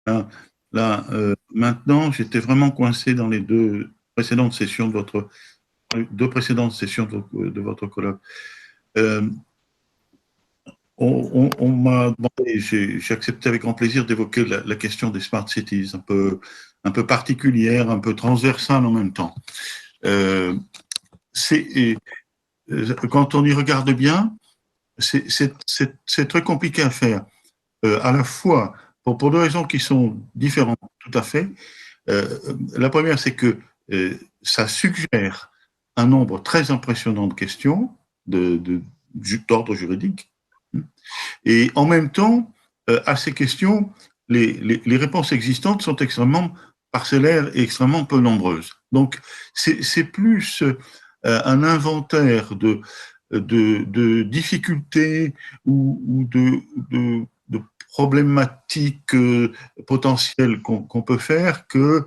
Hein. Là, maintenant, j'étais vraiment coincé dans les deux précédentes sessions de votre colloque. Euh, on m'a demandé, j'ai accepté avec grand plaisir d'évoquer la question des smart cities, un peu particulière, un peu transversale en même temps. Quand on y regarde bien, c'est très compliqué à faire. À la fois, pour deux raisons qui sont différentes tout à fait. La première, c'est que ça suggère un nombre très impressionnant de questions d'ordre juridique. Et en même temps, à ces questions, les réponses existantes sont extrêmement parcellaires et extrêmement peu nombreuses. Donc, c'est plus un inventaire de difficultés ou de problématiques potentielles qu'on peut faire qu'on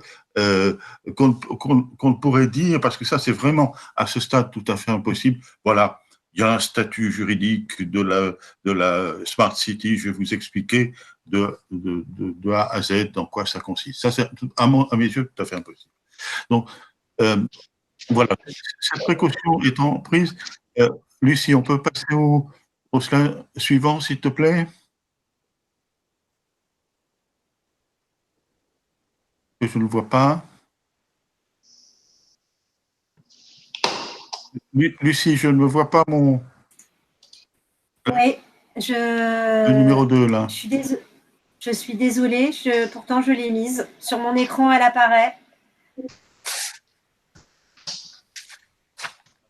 pourrait dire, parce que ça, c'est vraiment à ce stade tout à fait impossible. Voilà, il y a un statut juridique de la Smart City, je vais vous expliquer de A à Z dans quoi ça consiste. Ça, c'est à mes yeux tout à fait impossible. Donc, voilà, cette précaution étant prise, Lucie, on peut passer au slide suivant, s'il te plaît. Je ne le vois pas. Lucie, je ne me vois pas mon... Oui, le numéro 2, là. Je suis désolée, pourtant je l'ai mise. Sur mon écran, elle apparaît.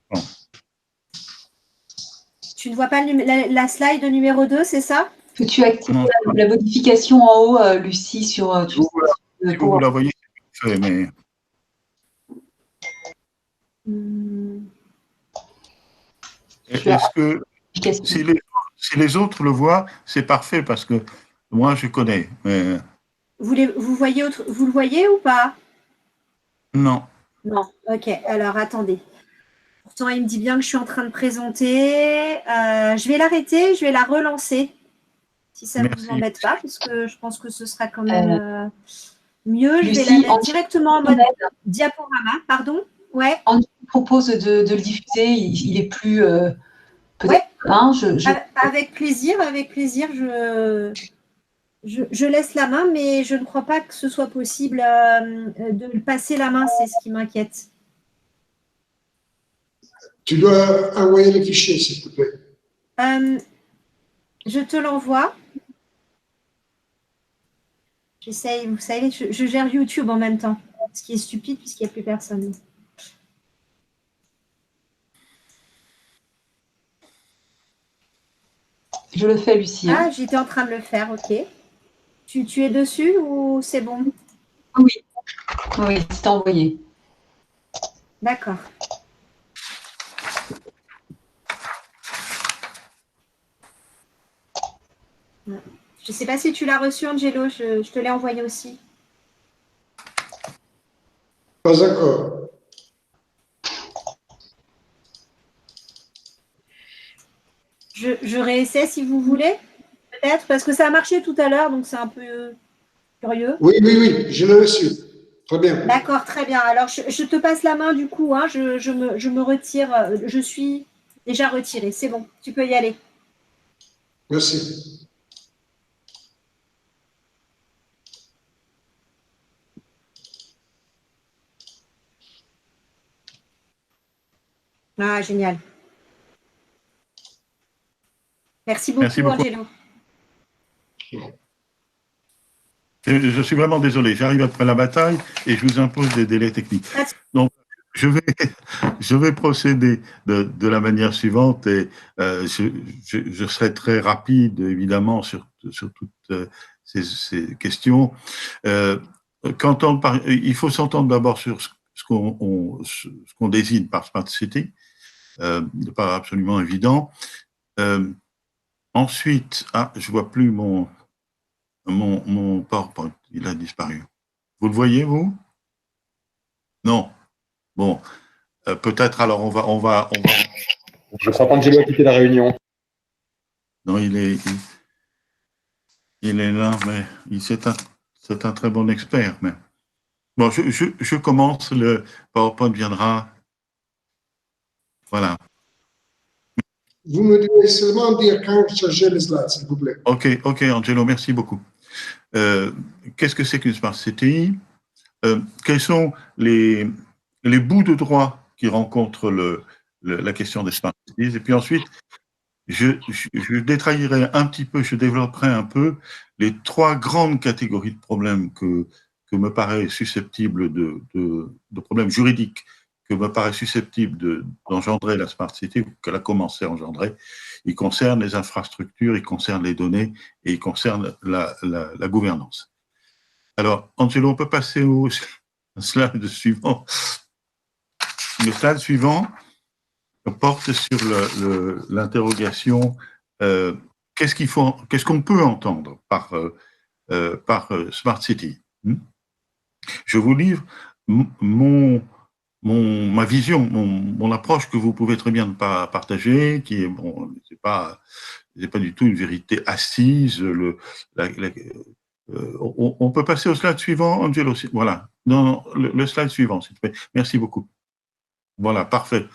Bon. Tu ne vois pas la slide numéro 2, c'est ça? Tu actives la modification en haut, Lucie, sur... si vous la voyez, c'est mais... Est-ce que si les autres le voient, c'est parfait parce que moi, je connais. Mais... Vous le voyez ou pas? Non. Non, ok. Alors, attendez. Pourtant, il me dit bien que je suis en train de présenter. Je vais l'arrêter, je vais la relancer. Si ça ne vous embête pas, parce que je pense que ce sera quand même mieux. Lucie, je vais la mettre directement en mode diaporama. Pardon? Ouais. On propose de le diffuser. Il est plus... ouais. Hein, avec plaisir, je laisse la main, mais je ne crois pas que ce soit possible de passer la main, c'est ce qui m'inquiète. Tu dois envoyer le fichier, s'il te plaît. Je te l'envoie. J'essaye, vous savez, je gère YouTube en même temps, ce qui est stupide puisqu'il n'y a plus personne. Je le fais, Lucie. Ah, j'étais en train de le faire, ok. Tu es dessus ou c'est bon? Oui, oui, c'est envoyé. D'accord. Je ne sais pas si tu l'as reçu, Angelo, je te l'ai envoyé aussi. Pas encore. Je réessaie si vous voulez, peut-être, parce que ça a marché tout à l'heure, donc c'est un peu curieux. Oui, je l'ai reçu. Très bien. D'accord, très bien. Alors, je te passe la main du coup, hein, je me retire, je suis déjà retirée. C'est bon, tu peux y aller. Merci. Ah, génial. Merci beaucoup, Angelo. Je suis vraiment désolé, j'arrive après la bataille et je vous impose des délais techniques. Donc, je vais procéder de la manière suivante et je serai très rapide, évidemment, sur toutes ces questions. Il faut s'entendre d'abord sur ce qu'on désigne par Smart City, pas absolument évident. Ensuite, je vois plus mon PowerPoint, il a disparu. Vous le voyez, vous? Non. Bon, peut-être alors on va. Je crois qu'Angelo a quitté la réunion. Non, il est là, mais il s'éteint. c'est un très bon expert. Mais bon, je commence, le PowerPoint viendra. Voilà. Vous me devez seulement dire quand charger les slides, s'il vous plaît. Ok, Angelo, merci beaucoup. Qu'est-ce que c'est qu'une Smart City? Quels sont les bouts de droit qui rencontrent la question des Smart Cities? Et puis ensuite, je détaillerai un petit peu, je développerai un peu les 3 grandes catégories de problèmes que me paraît susceptible de problèmes juridiques que me paraît susceptible d'engendrer la Smart City, qu'elle a commencé à engendrer. Il concerne les infrastructures, il concerne les données et il concerne la gouvernance. Alors, Angelo, on peut passer au slide suivant. Le slide suivant porte sur l'interrogation qu'est-ce qu'on peut entendre par Smart City. Je vous livre ma vision, mon approche que vous pouvez très bien ne pas partager, qui est bon, c'est pas du tout une vérité assise. On peut passer au slide suivant, Angelo. Voilà, non, le slide suivant, s'il te plaît. Merci beaucoup. Voilà, parfait.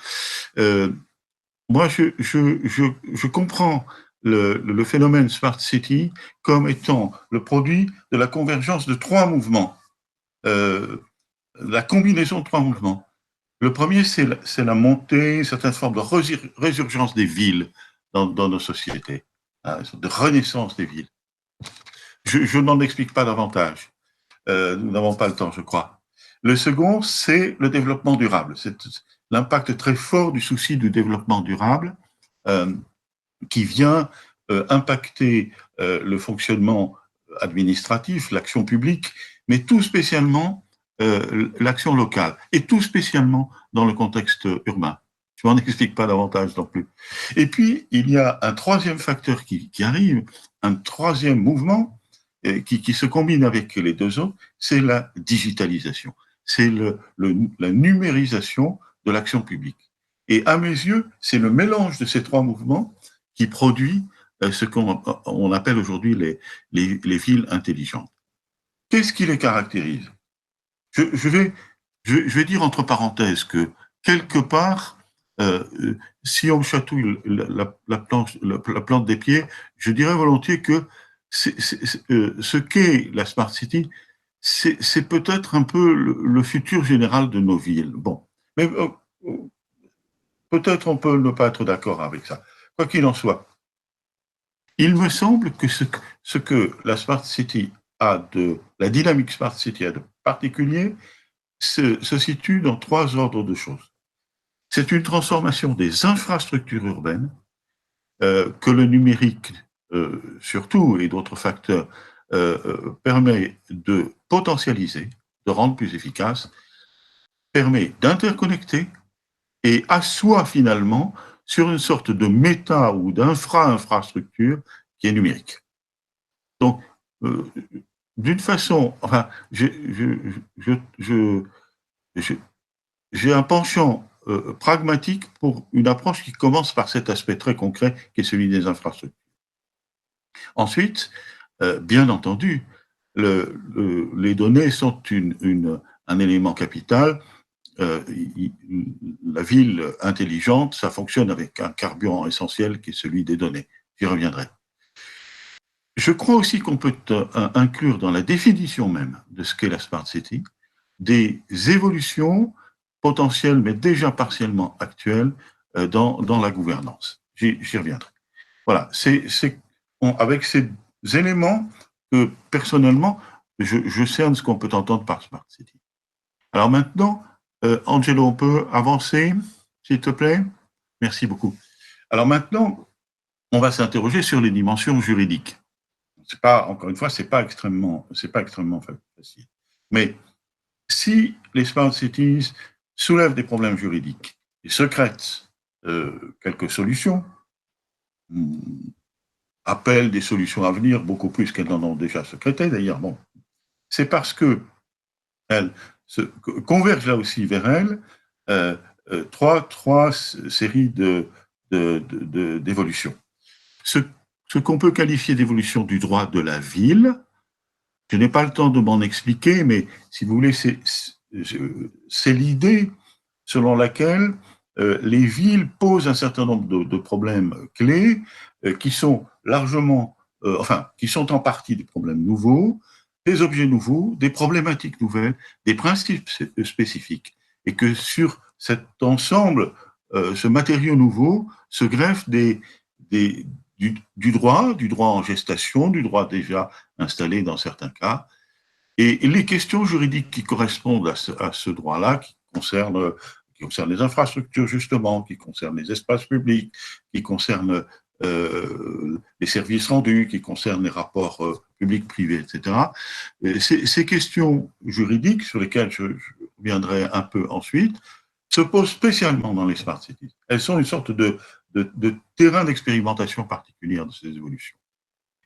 Moi, je comprends le phénomène Smart City comme étant le produit de la convergence de 3 mouvements, la combinaison de 3 mouvements. Le premier, c'est la montée, une certaine forme de résurgence des villes dans nos sociétés, une sorte de renaissance des villes. Je n'en explique pas davantage. Nous n'avons pas le temps, je crois. Le second, c'est le développement durable. C'est l'impact très fort du souci du développement durable qui vient impacter le fonctionnement administratif, l'action publique, mais tout spécialement l'action locale, et tout spécialement dans le contexte urbain. Je ne m'en explique pas davantage non plus. Et puis, il y a un 3e facteur qui arrive, un 3e mouvement qui se combine avec les 2 autres, c'est la digitalisation, c'est la numérisation de l'action publique. Et à mes yeux, c'est le mélange de ces 3 mouvements qui produit ce qu'on appelle aujourd'hui les villes intelligentes. Qu'est-ce qui les caractérise? Je vais dire entre parenthèses que quelque part, si on chatouille la plante des pieds, je dirais volontiers que ce qu'est la Smart City, c'est peut-être un peu le futur général de nos villes. Bon, mais peut-être on peut ne pas être d'accord avec ça. Quoi qu'il en soit, il me semble que ce que la Smart City la dynamique Smart City a de particulier, se situe dans 3 ordres de choses. C'est une transformation des infrastructures urbaines que le numérique, surtout, et d'autres facteurs, permet de potentialiser, de rendre plus efficace, permet d'interconnecter et assoit finalement sur une sorte de méta ou d'infrastructure qui est numérique. Donc, d'une façon, enfin, j'ai un penchant pragmatique pour une approche qui commence par cet aspect très concret qui est celui des infrastructures. Ensuite, bien entendu, les données sont un élément capital. La ville intelligente, ça fonctionne avec un carburant essentiel qui est celui des données. J'y reviendrai. Je crois aussi qu'on peut inclure dans la définition même de ce qu'est la Smart City des évolutions potentielles, mais déjà partiellement actuelles, dans la gouvernance. J'y reviendrai. Voilà, avec ces éléments que, personnellement, je cerne ce qu'on peut entendre par Smart City. Alors maintenant, Angelo, on peut avancer, s'il te plaît? Merci beaucoup. Alors maintenant, on va s'interroger sur les dimensions juridiques. Encore une fois, c'est pas extrêmement facile. Mais si les Smart Cities soulèvent des problèmes juridiques et secrètent quelques solutions, appellent des solutions à venir beaucoup plus qu'elles n'en ont déjà secrété d'ailleurs, bon, c'est parce que elles convergent là aussi vers elles trois séries d'évolutions. Ce qu'on peut qualifier d'évolution du droit de la ville, Je n'ai pas le temps de m'en expliquer, mais si vous voulez, c'est l'idée selon laquelle les villes posent un certain nombre de problèmes clés qui sont largement, qui sont en partie des problèmes nouveaux, des objets nouveaux, des problématiques nouvelles, des principes spécifiques. Et que sur cet ensemble, ce matériau nouveau, se greffe du droit en gestation, du droit déjà installé dans certains cas, et les questions juridiques qui correspondent à ce droit-là, qui concernent les infrastructures justement, qui concernent les espaces publics, qui concernent les services rendus, qui concernent les rapports publics-privés, etc. Ces questions juridiques, sur lesquelles je reviendrai un peu ensuite, se posent spécialement dans les smart cities. Elles sont une sorte de terrain d'expérimentation particulière de ces évolutions.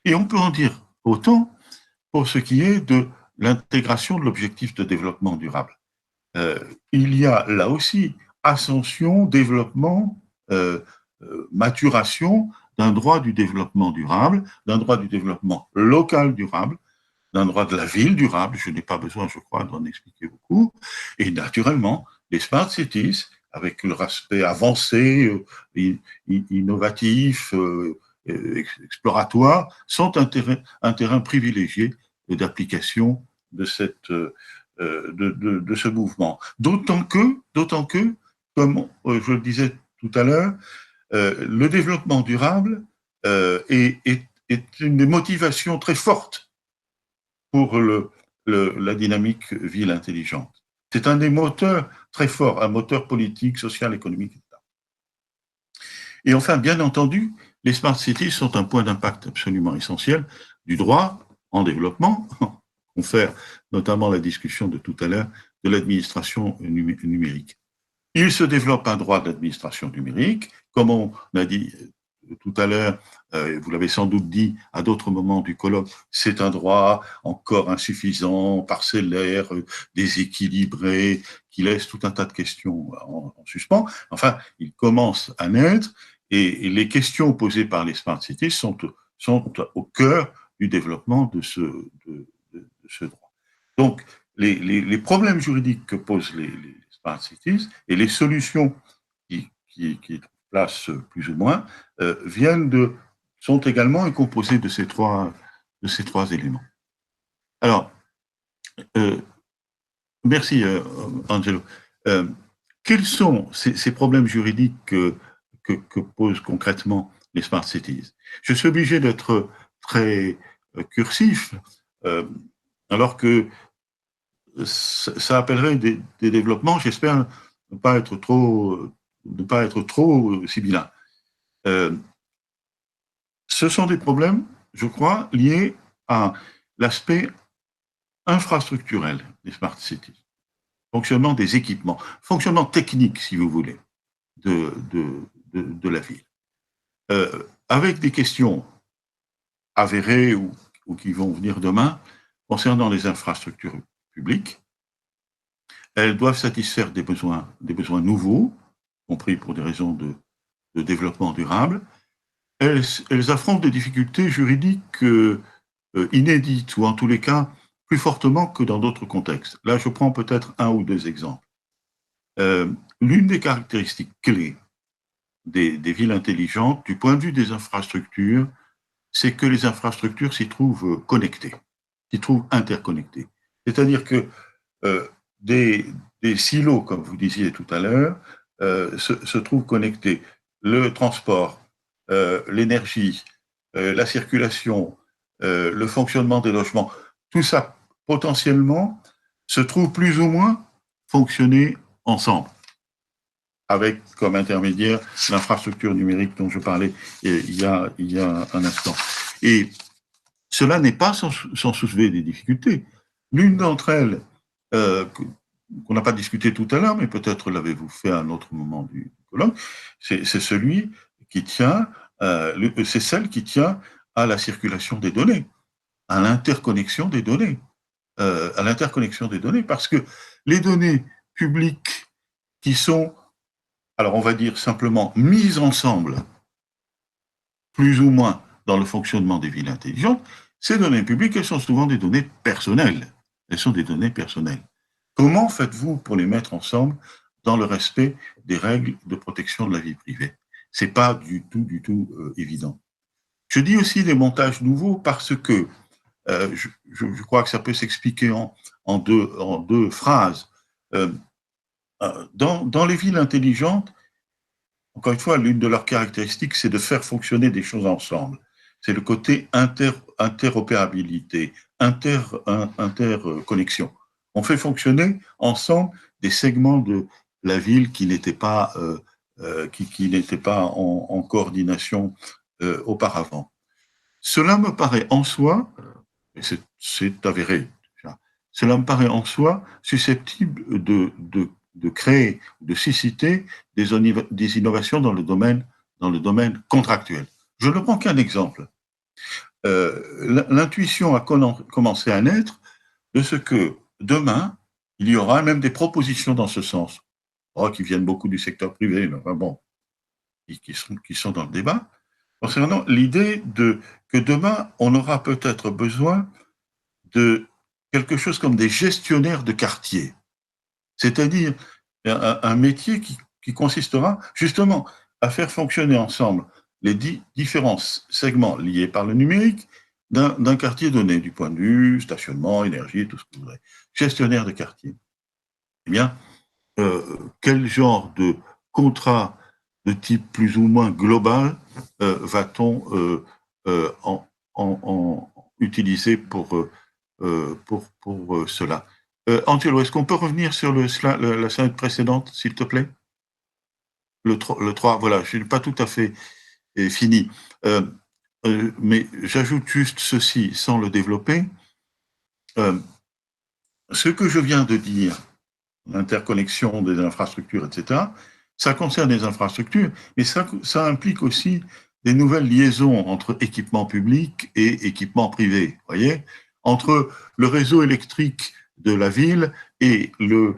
Et on peut en dire autant pour ce qui est de l'intégration de l'objectif de développement durable. Il y a là aussi ascension, développement, maturation d'un droit du développement durable, d'un droit du développement local durable, d'un droit de la ville durable, je n'ai pas besoin, je crois, d'en expliquer beaucoup, et naturellement, les smart cities, avec leur aspect avancé, innovatif, exploratoire, sont un terrain privilégié d'application de ce mouvement. D'autant que, comme je le disais tout à l'heure, le développement durable est une des motivations très fortes pour la dynamique ville intelligente. C'est un des moteurs très forts, un moteur politique, social, économique, etc. Et enfin, bien entendu, les smart cities sont un point d'impact absolument essentiel du droit en développement. On fait notamment la discussion de tout à l'heure de l'administration numérique. Il se développe un droit d'administration numérique, comme on a dit tout à l'heure, vous l'avez sans doute dit à d'autres moments du colloque, c'est un droit encore insuffisant, parcellaire, déséquilibré, qui laisse tout un tas de questions en suspens. Enfin, il commence à naître et les questions posées par les smart cities sont au cœur du développement de ce droit. Donc, les problèmes juridiques que posent les smart cities et les solutions qui place plus ou moins, sont également composés de ces trois éléments. Alors, merci Angelo. Quels sont ces problèmes juridiques que posent concrètement les smart cities? Je suis obligé d'être très cursif, alors que ça appellerait des développements, j'espère ne pas être trop sibyllin. Ce sont des problèmes, je crois, liés à l'aspect infrastructurel des smart cities, fonctionnement des équipements, fonctionnement technique, si vous voulez, de la ville. Avec des questions avérées ou qui vont venir demain concernant les infrastructures publiques. Elles doivent satisfaire des besoins nouveaux, compris pour des raisons de développement durable. Elles affrontent des difficultés juridiques inédites, ou en tous les cas plus fortement que dans d'autres contextes. Là, je prends peut-être un ou deux exemples. L'une des caractéristiques clés des villes intelligentes, du point de vue des infrastructures, c'est que les infrastructures s'y trouvent connectées, s'y trouvent interconnectées. C'est-à-dire que des silos, comme vous disiez tout à l'heure, se trouvent connectés. Le transport, l'énergie, la circulation, le fonctionnement des logements, tout ça potentiellement se trouve plus ou moins fonctionner ensemble, avec comme intermédiaire l'infrastructure numérique dont je parlais il y a un instant. Et cela n'est pas sans soulever des difficultés. L'une d'entre elles, qu'on n'a pas discuté tout à l'heure, mais peut-être l'avez-vous fait à un autre moment du colloque, c'est celle qui tient à la circulation des données, à l'interconnexion des données. Parce que les données publiques qui sont, alors on va dire simplement, mises ensemble, plus ou moins dans le fonctionnement des villes intelligentes, Ces données publiques, elles sont souvent des données personnelles. Elles sont des données personnelles. Comment faites-vous pour les mettre ensemble dans le respect des règles de protection de la vie privée? C'est pas du tout évident. Je dis aussi des montages nouveaux parce que je crois que ça peut s'expliquer en deux phrases. Dans les villes intelligentes, encore une fois, l'une de leurs caractéristiques, c'est de faire fonctionner des choses ensemble. C'est le côté interopérabilité, interconnexion. On fait fonctionner ensemble des segments de la ville qui n'étaient pas, en coordination auparavant. Cela me paraît en soi, et c'est avéré, cela me paraît en soi susceptible de créer, de susciter des innovations dans le domaine contractuel. Je ne prends qu'un exemple. L'intuition a commencé à naître de ce que demain, il y aura même des propositions dans ce sens, qui viennent beaucoup du secteur privé, enfin bon, qui sont dans le débat, concernant l'idée que demain, on aura peut-être besoin de quelque chose comme des gestionnaires de quartier, c'est-à-dire un métier qui consistera justement à faire fonctionner ensemble les différents segments liés par le numérique d'un quartier donné, du point de vue stationnement, énergie, tout ce que vous voudrez. Gestionnaire de quartier. Eh bien, quel genre de contrat de type plus ou moins global va-t-on utiliser pour cela? Angelo, est-ce qu'on peut revenir sur la slide précédente, s'il te plaît? Le 3, voilà, je n'ai pas tout à fait fini. Mais j'ajoute juste ceci, sans le développer. Ce que je viens de dire, l'interconnexion des infrastructures, etc., ça concerne les infrastructures, mais ça implique aussi des nouvelles liaisons entre équipements publics et équipements privés. Voyez, entre le réseau électrique de la ville et le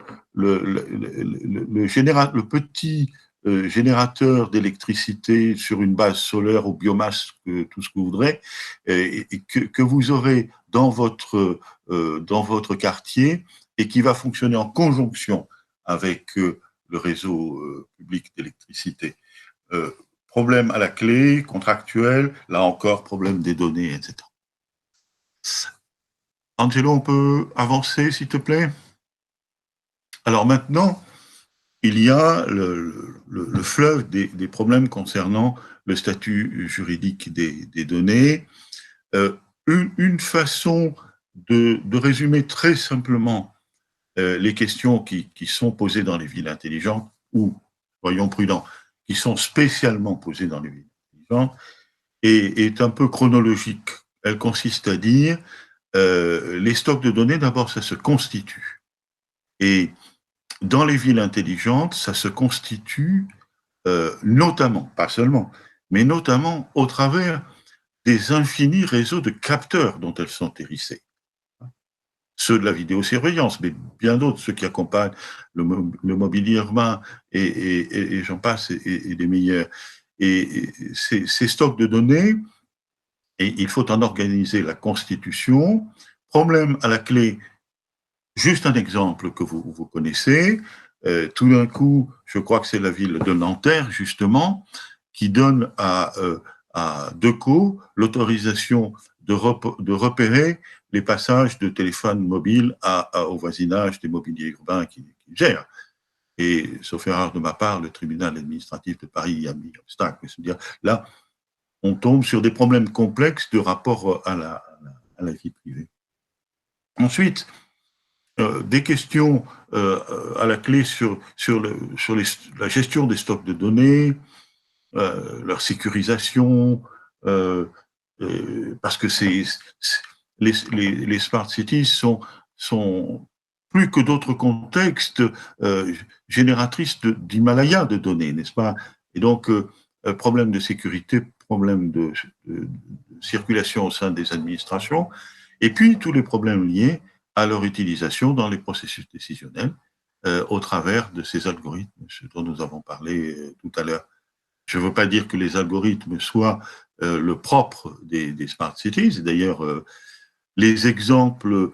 petit générateur d'électricité sur une base solaire ou biomasse, tout ce que vous voudrez, et que vous aurez dans votre quartier et qui va fonctionner en conjonction avec le réseau public d'électricité. Problème à la clé, contractuel, là encore, problème des données, etc. Angelo, on peut avancer, s'il te plaît? Alors maintenant, il y a le fleuve des problèmes concernant le statut juridique des données. Une façon de résumer très simplement les questions qui sont posées dans les villes intelligentes, ou, soyons prudents, qui sont spécialement posées dans les villes intelligentes, est un peu chronologique. Elle consiste à dire, les stocks de données, d'abord, ça se constitue. Et dans les villes intelligentes, ça se constitue notamment, pas seulement, mais notamment au travers des infinis réseaux de capteurs dont elles sont hérissées. Ceux de la vidéosurveillance, mais bien d'autres, ceux qui accompagnent le mobilier urbain, et j'en passe, et des meilleurs. Et ces stocks de données, et il faut en organiser la constitution. Problème à la clé, juste un exemple que vous connaissez, tout d'un coup, je crois que c'est la ville de Nanterre, justement, qui donne à Deco l'autorisation de repérer les passages de téléphones mobiles au voisinage des mobiliers urbains qu'ils gèrent. Et, sauf erreur de ma part, le tribunal administratif de Paris y a mis obstacle. C'est-à-dire, là, on tombe sur des problèmes complexes de rapport à la vie privée. Ensuite, des questions à la clé sur la gestion des stocks de données, leur sécurisation, parce que les smart cities sont plus que d'autres contextes génératrices d'Himalaya de données, n'est-ce pas? Et donc, problème de sécurité, problème de circulation au sein des administrations, et puis tous les problèmes liés à leur utilisation dans les processus décisionnels au travers de ces algorithmes, ce dont nous avons parlé tout à l'heure. je ne veux pas dire que les algorithmes soient le propre des smart cities. D'ailleurs, les exemples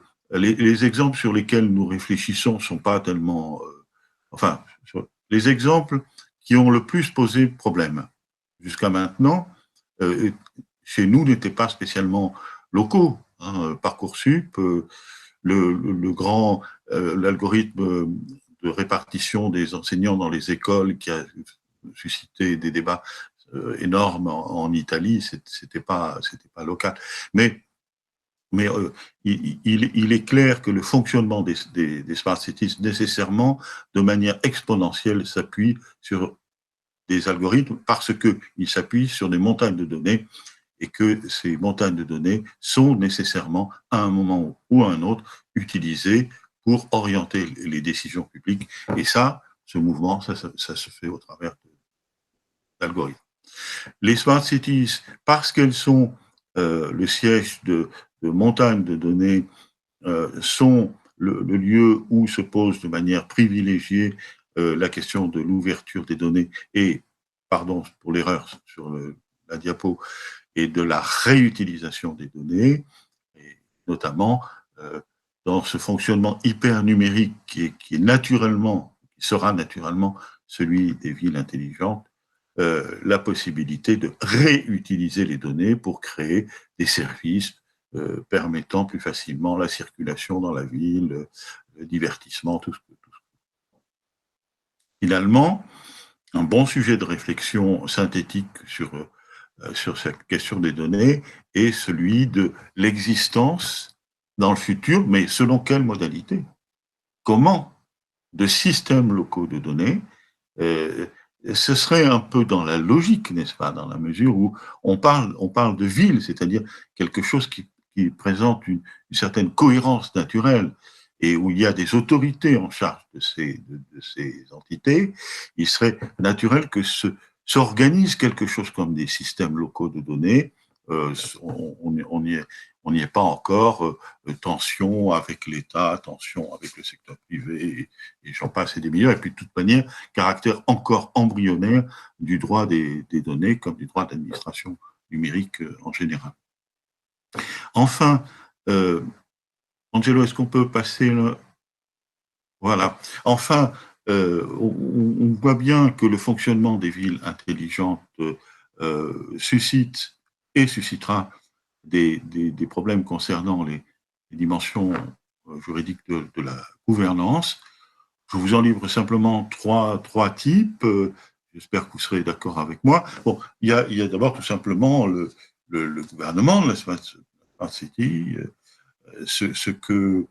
sur lesquels nous réfléchissons ne sont pas tellement... enfin, les exemples qui ont le plus posé problème jusqu'à maintenant, chez nous, n'étaient pas spécialement locaux. Hein. Parcoursup, l'algorithme de répartition des enseignants dans les écoles qui a suscité des débats énormes en Italie, c'était pas local. Mais il est clair que le fonctionnement des smart cities, nécessairement, de manière exponentielle, s'appuie sur des algorithmes parce qu'ils s'appuient sur des montagnes de données et que ces montagnes de données sont nécessairement, à un moment ou à un autre, utilisées pour orienter les décisions publiques. Et ça, ce mouvement, ça se fait au travers d'algorithmes. Les smart cities, parce qu'elles sont le siège de montagnes de données, sont le lieu où se pose de manière privilégiée la question de l'ouverture des données et, pardon pour l'erreur sur la diapo, et de la réutilisation des données, et notamment dans ce fonctionnement hyper numérique qui sera naturellement celui des villes intelligentes, la possibilité de réutiliser les données pour créer des services permettant plus facilement la circulation dans la ville, le divertissement, tout ce. Finalement, un bon sujet de réflexion synthétique sur cette question des données est celui de l'existence dans le futur, mais selon quelle modalité? Comment de systèmes locaux de données, ce serait un peu dans la logique, n'est-ce pas, dans la mesure où on parle de ville, c'est-à-dire quelque chose qui présente une certaine cohérence naturelle et où il y a des autorités en charge de ces entités. Il serait naturel que s'organise quelque chose comme des systèmes locaux de données. On n'y est pas encore. Tension avec l'État, tension avec le secteur privé, et j'en passe et des meilleurs. Et puis, de toute manière, caractère encore embryonnaire du droit des données comme du droit d'administration numérique en général. Enfin, Angelo, est-ce qu'on peut passer là? Voilà. Enfin, on voit bien que le fonctionnement des villes intelligentes suscite et suscitera des problèmes concernant les dimensions juridiques de la gouvernance. Je vous en livre simplement trois types. J'espère que vous serez d'accord avec moi. Bon, il y a d'abord tout simplement le gouvernement, la Smart City, ce que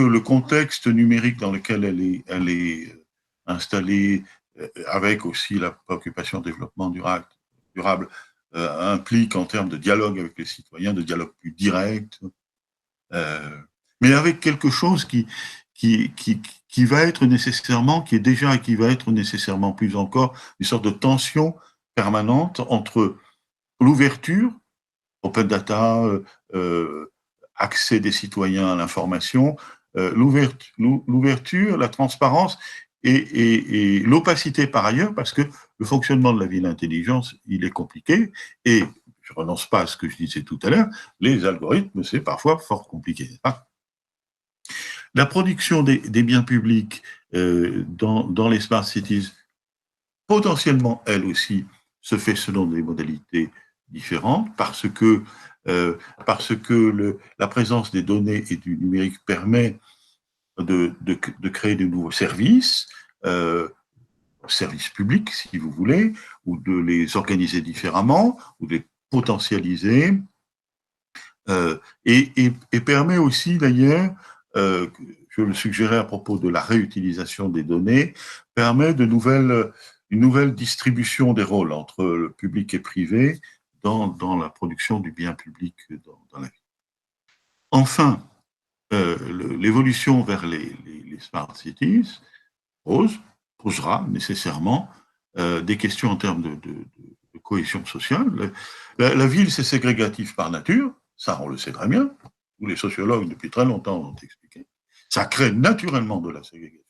le contexte numérique dans lequel elle est installée, avec aussi la préoccupation du développement durable, implique en termes de dialogue avec les citoyens, de dialogue plus direct, mais avec quelque chose qui va être nécessairement, qui est déjà et qui va être nécessairement plus encore, une sorte de tension permanente entre l'ouverture, open data, accès des citoyens à l'information, l'ouverture, la transparence et l'opacité par ailleurs, parce que le fonctionnement de la ville intelligente, il est compliqué, et je ne renonce pas à ce que je disais tout à l'heure, les algorithmes, c'est parfois fort compliqué. La production des biens publics dans les smart cities, potentiellement, elle aussi, se fait selon des modalités différentes, parce que la présence des données et du numérique permet de créer de nouveaux services, services publics, si vous voulez, ou de les organiser différemment, ou de les potentialiser, et permet aussi, d'ailleurs, je le suggérais à propos de la réutilisation des données, permet une nouvelle distribution des rôles entre le public et privé dans la production du bien public dans la vie. Enfin, l'évolution vers les smart cities posera nécessairement des questions en termes de cohésion sociale. La ville, c'est ségrégatif par nature, ça on le sait très bien, tous les sociologues depuis très longtemps l'ont expliqué. Ça crée naturellement de la ségrégation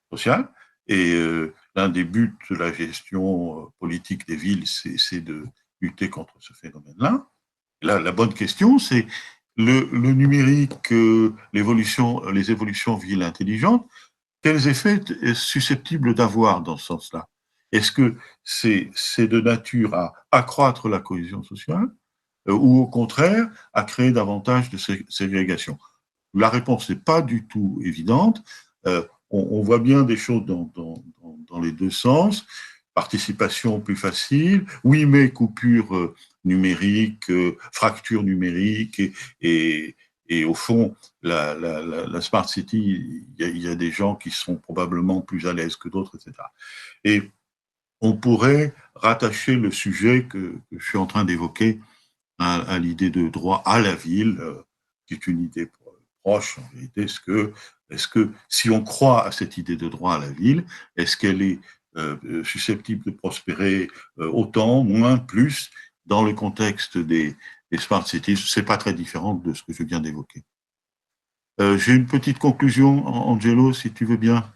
sociale, Et l'un des buts de la gestion politique des villes, c'est de lutter contre ce phénomène-là. La bonne question, c'est le numérique, les évolutions villes intelligentes, quels effets est susceptible d'avoir dans ce sens-là? Est-ce que c'est de nature à accroître la cohésion sociale ou au contraire à créer davantage de ségrégation? La réponse n'est pas du tout évidente. On voit bien des choses dans les deux sens. Participation plus facile, oui, mais coupure numérique, fracture numérique, et au fond, la Smart City, il y a des gens qui sont probablement plus à l'aise que d'autres, etc. Et on pourrait rattacher le sujet que je suis en train d'évoquer à l'idée de droit à la ville, qui est une idée proche en réalité. Est-ce que si on croit à cette idée de droit à la ville, est-ce qu'elle est susceptible de prospérer autant, moins, plus dans le contexte des smart cities? C'est pas très différent de ce que je viens d'évoquer. J'ai une petite conclusion, Angelo, si tu veux bien.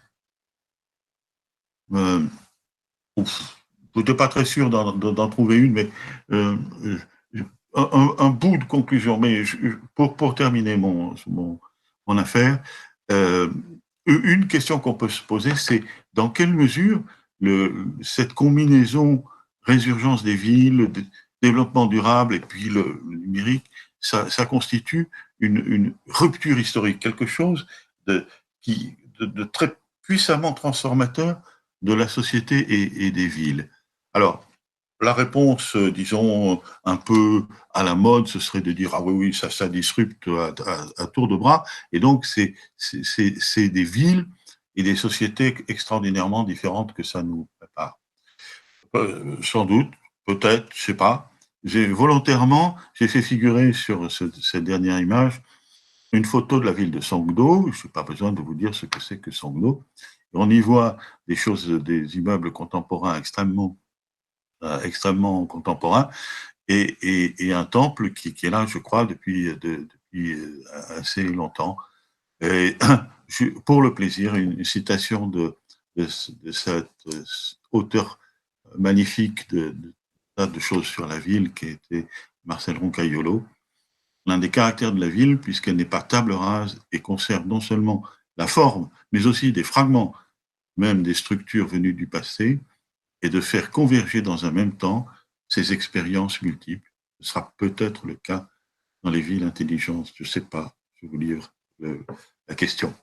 Je n'étais pas très sûr d'en trouver une, mais un bout de conclusion. Mais pour terminer mon affaire, une question qu'on peut se poser, c'est dans quelle mesure cette combinaison résurgence des villes, développement durable et puis le numérique, ça constitue une rupture historique, quelque chose de très puissamment transformateur de la société et des villes. Alors, la réponse, disons, un peu à la mode, ce serait de dire « Ah oui, ça disrupte à tour de bras ». Et donc, c'est des villes et des sociétés extraordinairement différentes que ça nous prépare. Sans doute, peut-être, je ne sais pas. Volontairement, j'ai fait figurer sur cette dernière image une photo de la ville de Songdo. Je n'ai pas besoin de vous dire ce que c'est que Songdo. On y voit des immeubles contemporains extrêmement contemporains et un temple qui est là, je crois, depuis assez longtemps. Et pour le plaisir, une citation de cet auteur magnifique de choses sur la ville qui était Marcel Roncaiolo. L'un des caractères de la ville, puisqu'elle n'est pas table rase et conserve non seulement la forme, mais aussi des fragments, même des structures venues du passé, et de faire converger dans un même temps ces expériences multiples. Ce sera peut-être le cas dans les villes intelligentes. Je ne sais pas, je vous livre la question.